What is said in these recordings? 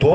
2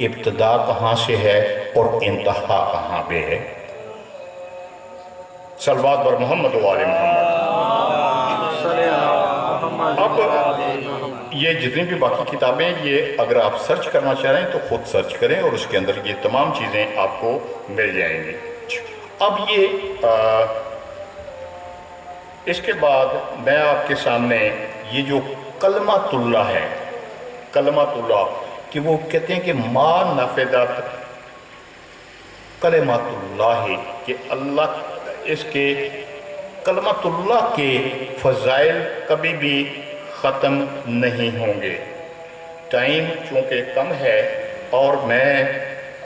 ابتدا کہاں سے ہے اور انتہا کہاں پہ ہے؟ صلوات بر محمد و آل محمد۔ اب یہ جتنی بھی باقی کتابیں یہ اگر آپ سرچ کرنا چاہ رہے ہیں تو خود سرچ کریں اور اس کے اندر یہ تمام چیزیں آپ کو مل جائیں گی۔ اب یہ اس کے بعد میں آپ کے سامنے یہ جو کلمۃ اللہ ہے، کلمۃ اللہ کہ وہ کہتے ہیں کہ ما نفدت کلمۃ اللہ، کہ اللہ اس کے کلمۃ اللہ کے فضائل کبھی بھی ختم نہیں ہوں گے۔ ٹائم چونکہ کم ہے اور میں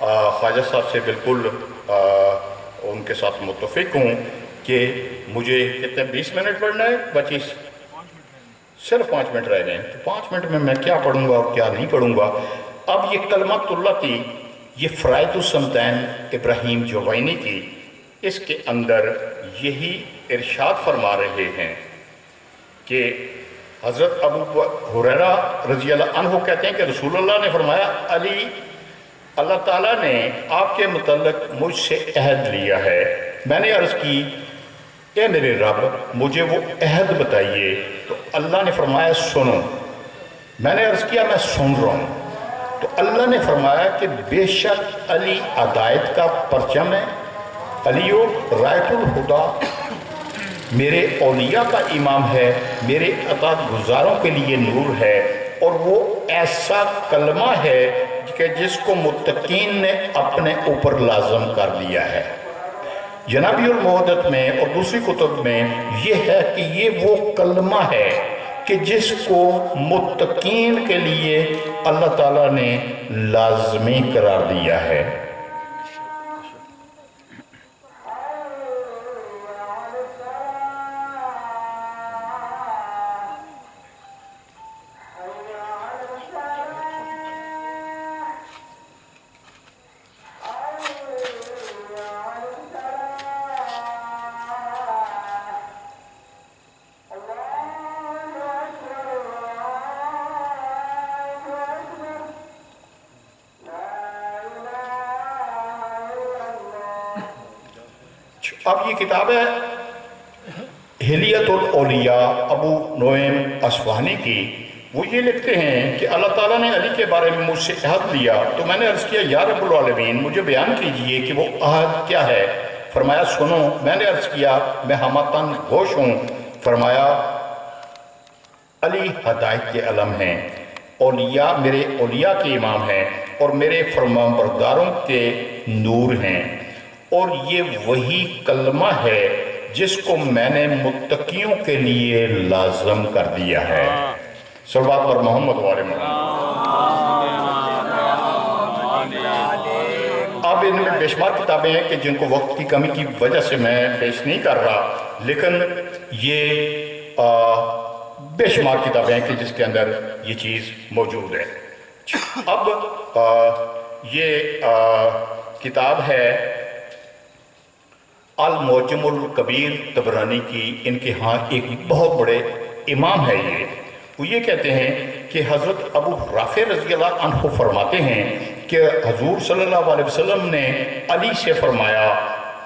خواجہ صاحب سے بالکل ان کے ساتھ متفق ہوں کہ مجھے کتنے 20 منٹ پڑھنا ہے، 25 صرف 5 منٹ رہ گئے ہیں، تو 5 منٹ میں کیا پڑھوں گا اور کیا نہیں پڑھوں گا۔ اب یہ کلمۃ اللہ تھی، یہ فرائض السنتین ابراہیم جوینی کی، اس کے اندر یہی ارشاد فرما رہے ہیں کہ حضرت ابو ہریرہ رضی اللہ عنہ کہتے ہیں کہ رسول اللہ نے فرمایا علی، اللہ تعالیٰ نے آپ کے متعلق مجھ سے عہد لیا ہے۔ میں نے عرض کی اے میرے رب مجھے وہ عہد بتائیے، تو اللہ نے فرمایا سنو۔ میں نے عرض کیا میں سن رہا ہوں، تو اللہ نے فرمایا کہ بے شک علی ہدایت کا پرچم ہے، علیو رایت الہدا، میرے اولیاء کا امام ہے، میرے اطاعت گزاروں کے لیے نور ہے، اور وہ ایسا کلمہ ہے کہ جس کو متقین نے اپنے اوپر لازم کر لیا ہے۔ جنابی المعدت میں اور دوسری کتب میں یہ ہے کہ یہ وہ کلمہ ہے کہ جس کو متقین کے لیے اللہ تعالیٰ نے لازمی قرار دیا ہے۔ اب یہ کتاب ہے ہلیت الاولیاء ابو نعیم اصفہانی کی۔ وہ یہ لکھتے ہیں کہ اللہ تعالیٰ نے علی کے بارے میں مجھ سے عہد لیا، تو میں نے عرض کیا یا رب العالمین مجھے بیان کیجئے کہ وہ عہد کیا ہے۔ فرمایا سنو۔ میں نے عرض کیا میں ہمتاً گوش ہوں۔ فرمایا علی ہدایت کے علم ہیں، اولیاء میرے اولیاء کے امام ہیں، اور میرے فرمانبرداروں کے نور ہیں، اور یہ وہی کلمہ ہے جس کو میں نے متقیوں کے لیے لازم کر دیا ہے۔ صلوات پر محمد و آل محمد۔ اب ان میں بے شمار کتابیں ہیں کہ جن کو وقت کی کمی کی وجہ سے میں پیش نہیں کر رہا، لیکن یہ بے شمار کتابیں ہیں کہ جس کے اندر یہ چیز موجود ہے۔ اب یہ کتاب ہے المعجم الکبیر طبرانی کی، ان کے ہاں ایک بہت بڑے امام ہے یہ۔ وہ یہ کہتے ہیں کہ حضرت ابو رافع رضی اللہ عنہ فرماتے ہیں کہ حضور صلی اللہ علیہ وسلم نے علی سے فرمایا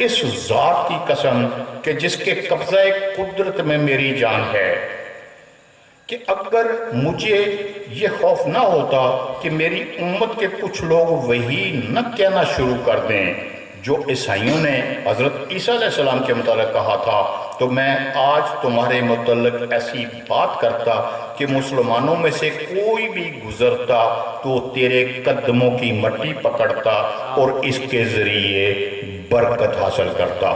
اس ذات کی قسم کہ جس کے قبضہ قدرت میں میری جان ہے، کہ اگر مجھے یہ خوف نہ ہوتا کہ میری امت کے کچھ لوگ وہی نہ کہنا شروع کر دیں جو عیسائیوں نے حضرت عیسیٰ علیہ السلام کے متعلق کہا تھا، تو میں آج تمہارے متعلق ایسی بات کرتا کہ مسلمانوں میں سے کوئی بھی گزرتا تو تیرے قدموں کی مٹی پکڑتا اور اس کے ذریعے برکت حاصل کرتا۔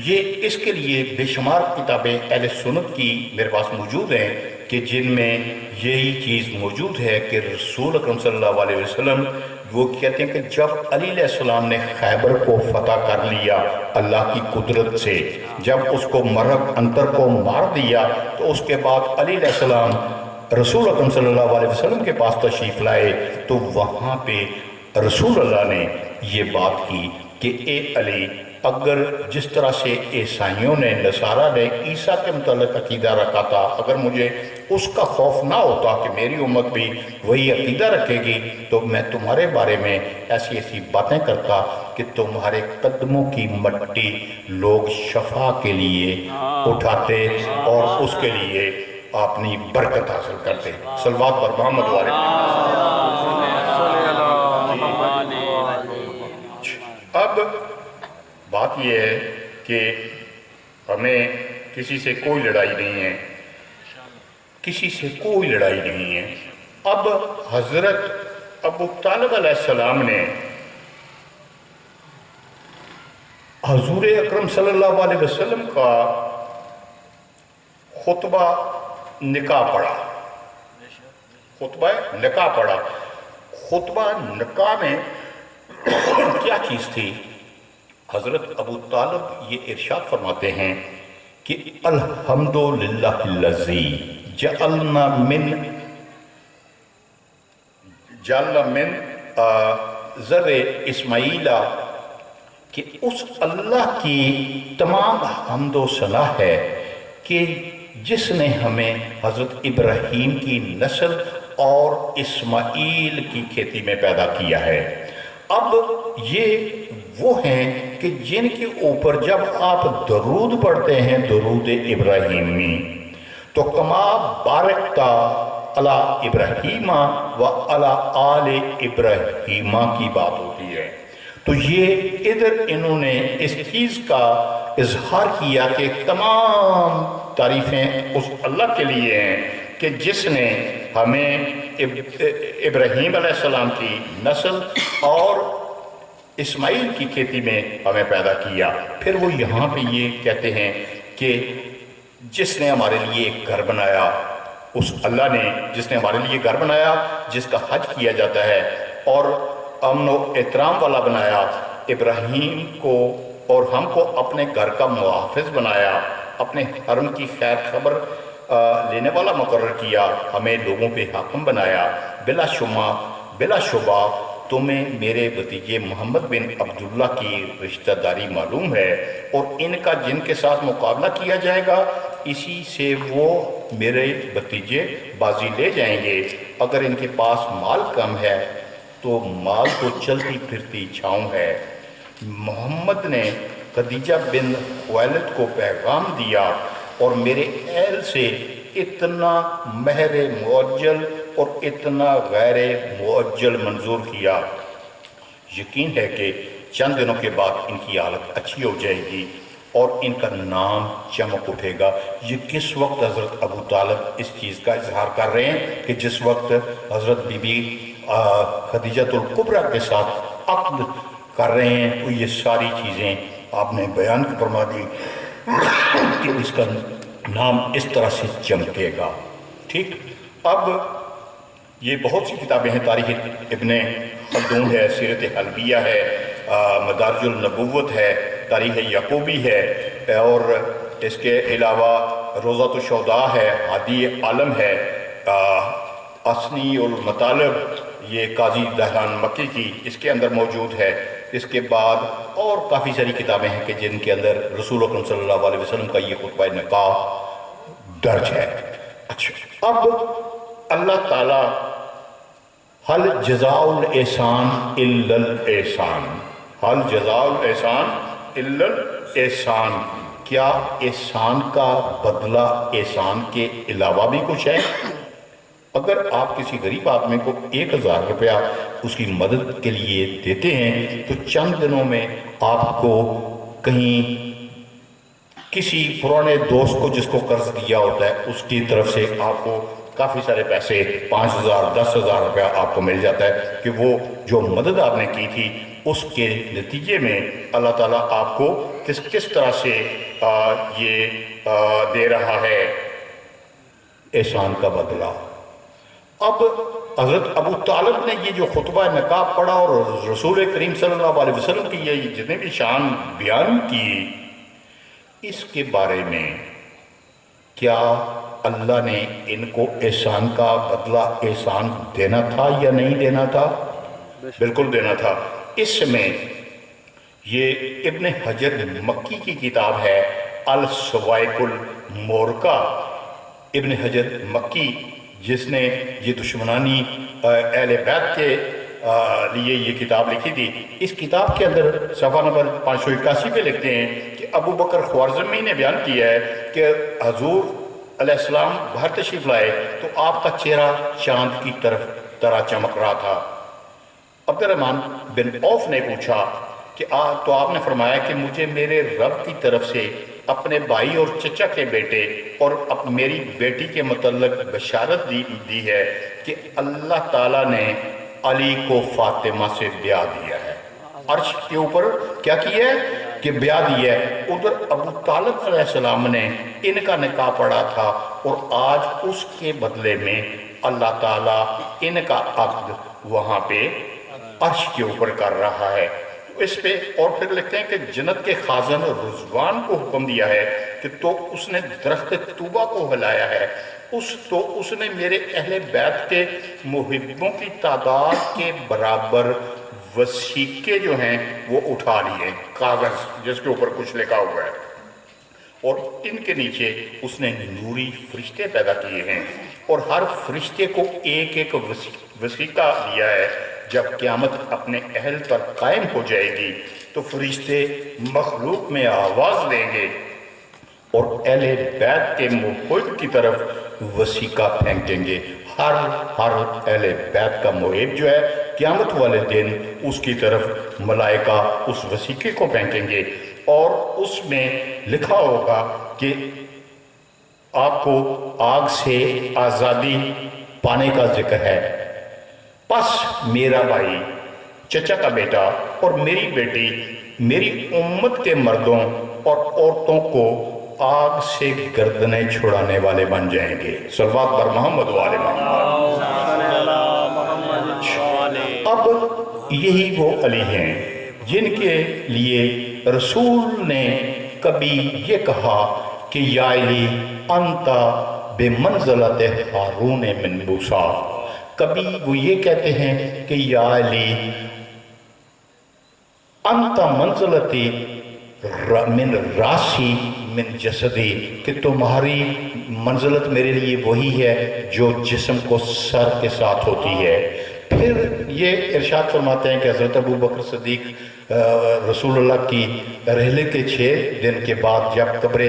یہ اس کے لیے بے شمار کتابیں اہل سنت کی میرے پاس موجود ہیں کہ جن میں یہی چیز موجود ہے کہ رسول اکرم صلی اللہ علیہ وسلم وہ کہتے ہیں کہ جب علی علیہ السلام نے خیبر کو فتح کر لیا اللہ کی قدرت سے، جب اس کو مرگ انتر کو مار دیا، تو اس کے بعد علی علیہ السلام رسول اکرم صلی اللہ علیہ وسلم کے پاس تشریف لائے، تو وہاں پہ رسول اللہ نے یہ بات کی کہ اے علی، اگر جس طرح سے عیسائیوں نے نصارہ نے عیسیٰ کے متعلق عقیدہ رکھا تھا، اگر مجھے اس کا خوف نہ ہوتا کہ میری امت بھی وہی عقیدہ رکھے گی تو میں تمہارے بارے میں ایسی ایسی باتیں کرتا کہ تمہارے قدموں کی مٹی لوگ شفا کے لیے اٹھاتے اور اس کے لیے اپنی برکت حاصل کرتے. صلوات پر محمد والے. اب بات یہ ہے کہ ہمیں کسی سے کوئی لڑائی نہیں ہے، کسی سے کوئی لڑائی نہیں ہے. اب حضرت ابو طالب علیہ السلام نے حضور اکرم صلی اللہ علیہ وسلم کا خطبہ نکاح پڑھا. خطبہ نکاح پڑھا. خطبہ نکاح میں کیا چیز تھی؟ حضرت ابو طالب یہ ارشاد فرماتے ہیں کہ الحمدللہ الذی جعلنا من ذر اسماعیل، کہ اس اللہ کی تمام حمد و ثنا ہے کہ جس نے ہمیں حضرت ابراہیم کی نسل اور اسماعیل کی کھیتی میں پیدا کیا ہے. اب یہ وہ ہیں کہ جن کے اوپر جب آپ درود پڑھتے ہیں، درود ابراہیمی، تو کما بارکتا علی ابراہیم و علی آل ابراہیم کی بات ہوتی ہے. تو یہ ادھر انہوں نے اس چیز کا اظہار کیا کہ تمام تعریفیں اس اللہ کے لیے ہیں کہ جس نے ہمیں ابراہیم علیہ السلام کی نسل اور اسماعیل کی کھیتی میں ہمیں پیدا کیا. پھر وہ یہاں پہ یہ کہتے ہیں کہ جس نے ہمارے لیے ایک گھر بنایا، اس اللہ نے جس نے ہمارے لیے گھر بنایا جس کا حج کیا جاتا ہے اور امن و احترام والا بنایا، ابراہیم کو اور ہم کو اپنے گھر کا محافظ بنایا، اپنے حرم کی خیر خبر لینے والا مقرر کیا، ہمیں لوگوں پہ حاکم بنایا. بلا شبہ تمہیں میرے بھتیجے محمد بن عبداللہ کی رشتہ داری معلوم ہے اور ان کا جن کے ساتھ مقابلہ کیا جائے گا اسی سے وہ میرے بھتیجے بازی لے جائیں گے. اگر ان کے پاس مال کم ہے تو مال تو چلتی پھرتی چھاؤں ہے. محمد نے خدیجہ بن خویلد کو پیغام دیا اور میرے اہل سے اتنا مہر معجل اور اتنا غیر معجل منظور کیا. یقین ہے کہ چند دنوں کے بعد ان کی حالت اچھی ہو جائے گی اور ان کا نام چمک اٹھے گا. یہ کس وقت حضرت ابو طالب اس چیز کا اظہار کر رہے ہیں کہ جس وقت حضرت بی بی خدیجۃ الکبریٰ کے ساتھ عقد کر رہے ہیں. تو یہ ساری چیزیں آپ نے بیان فرما دی کہ اس کا نام اس طرح سے چمکے گا. ٹھیک. اب یہ بہت سی کتابیں ہیں، تاریخ ابن خلدون ہے، سیرت حلبیہ ہے، مدارج النبوت ہے، تاریخ یعقوبی ہے، اور اس کے علاوہ روضۃ الشہداء ہے، ہادی عالم ہے، اسنی المطالب یہ قاضی دہران مکی کی اس کے اندر موجود ہے. اس کے بعد اور کافی ساری کتابیں ہیں کہ جن کے اندر رسول اکرم صلی اللہ علیہ وسلم کا یہ خطبہ نکاح درج ہے. اچھا، اب اللہ تعالیٰ حل جزاء الاحسان الا الاحسان، حل جزاء الاحسان الا الاحسان، کیا احسان کا بدلہ احسان کے علاوہ بھی کچھ ہے؟ اگر آپ کسی غریب آدمی کو 1000 روپیہ اس کی مدد کے لیے دیتے ہیں تو چند دنوں میں آپ کو کہیں کسی پرانے دوست کو جس کو قرض دیا ہوتا ہے اس کی طرف سے آپ کو کافی سارے پیسے 5000 10,000 روپیہ آپ کو مل جاتا ہے کہ وہ جو مدد آپ نے کی تھی اس کے نتیجے میں اللہ تعالیٰ آپ کو کس طرح سے یہ دے رہا ہے احسان کا بدلہ. اب حضرت ابو طالب نے یہ جو خطبہ نکاح پڑھا اور رسول کریم صلی اللہ علیہ وسلم کی یہ جتنے بھی شان بیان کی، اس کے بارے میں کیا اللہ نے ان کو احسان کا بدلہ احسان دینا تھا یا نہیں دینا تھا؟ بالکل دینا تھا. اس میں یہ ابن حجر مکی کی کتاب ہے السوائق المورکہ، ابن حجر مکی جس نے یہ دشمنانی اہل بیت کے لیے یہ کتاب لکھی تھی، اس کتاب کے اندر صفحہ نمبر 581 پہ لکھتے ہیں کہ ابو بکر خوارزمی نے بیان کیا ہے کہ حضور علیہ السلام باہر تشریف لائے تو آپ کا چہرہ چاند کی طرح چمک رہا تھا۔ عبد الرحمن بن عوف نے پوچھا کہ تو آپ نے فرمایا کہ مجھے میرے رب کی طرف سے اپنے بھائی اور چچا کے بیٹے اور میری بیٹی کے متعلق بشارت دی ہے کہ اللہ تعالیٰ نے علی کو فاطمہ سے بیاہ دیا ہے۔ عرش کے اوپر کیا کیا ہے کہ بیاہ دیا ہے۔ ادھر ابو طالب علیہ السلام نے ان کا نکاح پڑھا تھا اور آج اس کے بدلے میں اللہ تعالیٰ ان کا عقد وہاں پہ عرش کے اوپر کر رہا ہے۔ اس پہ اور پھر لکھتے ہیں کہ جنت کے خازن رضوان کو حکم دیا ہے کہ تو اس نے درخت طوبہ کو ہلایا ہے، اس نے میرے اہل بیت کے محبوں کی تعداد کے برابر وثیقے جو ہیں وہ اٹھا لیے، کاغذ جس کے اوپر کچھ لکھا ہوا ہے، اور ان کے نیچے اس نے نوری فرشتے پیدا کیے ہیں اور ہر فرشتے کو ایک ایک وثیقہ دیا ہے۔ جب قیامت اپنے اہل پر قائم ہو جائے گی تو فرشتے مخلوق میں آواز دیں گے اور اہل بیت کے محب کی طرف وثیقہ پھینکیں گے۔ ہر اہل بیت کا محب جو ہے قیامت والے دن اس کی طرف ملائکہ اس وثیقے کو پھینکیں گے اور اس میں لکھا ہوگا کہ آپ کو آگ سے آزادی پانے کا ذکر ہے، پس میرا بھائی، چچا کا بیٹا اور میری بیٹی میری امت کے مردوں اور عورتوں کو آگ سے گردنیں چھڑانے والے بن جائیں گے۔ صلوات بر محمد و آل محمد۔ اب یہی وہ علی ہیں جن کے لیے رسول نے کبھی یہ کہا کہ یا علی انت بمنزلت ہارون من موسیٰ، کبھی وہ یہ کہتے ہیں کہ یا علی انت منزلتی من راسی من جسدی، کہ تمہاری منزلت میرے لیے وہی ہے جو جسم کو سر کے ساتھ ہوتی ہے۔ پھر یہ ارشاد فرماتے ہیں کہ حضرت ابو بکر صدیق رسول اللہ کی رحلے کے 6 دن کے بعد جب قبر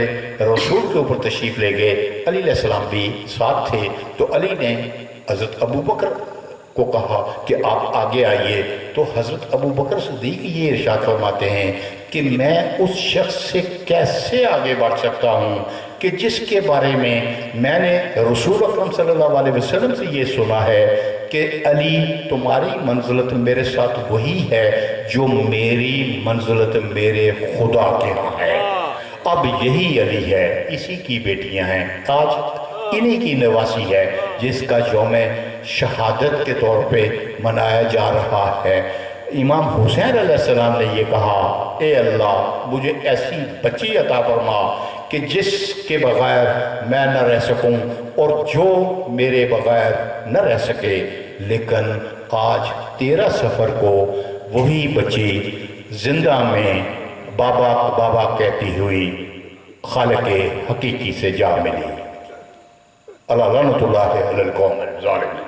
رسول کے اوپر تشریف لے گئے، علی علیہ السلام بھی ساتھ تھے، تو علی نے حضرت ابو بکر کو کہا کہ آپ آگے آئیے، تو حضرت ابو بکر صدیق یہ ارشاد فرماتے ہیں کہ میں اس شخص سے کیسے آگے بڑھ سکتا ہوں کہ جس کے بارے میں نے رسول اکرم صلی اللہ علیہ وسلم سے یہ سنا ہے کہ علی تمہاری منزلت میرے ساتھ وہی ہے جو میری منزلت میرے خدا کے ہاں ہے۔ اب یہی علی ہے، اسی کی بیٹیاں ہیں، آج انہی کی نواسی ہے جس کا یوم شہادت کے طور پہ منایا جا رہا ہے۔ امام حسین علیہ السلام نے یہ کہا، اے اللہ مجھے ایسی بچی عطا فرما کہ جس کے بغیر میں نہ رہ سکوں اور جو میرے بغیر نہ رہ سکے، لیکن آج 13 سفر کو وہی بچی زندہ میں بابا بابا کہتی ہوئی خالق حقیقی سے جا ملی۔ اللہ لعنت اللہ علی القوم الظالمین۔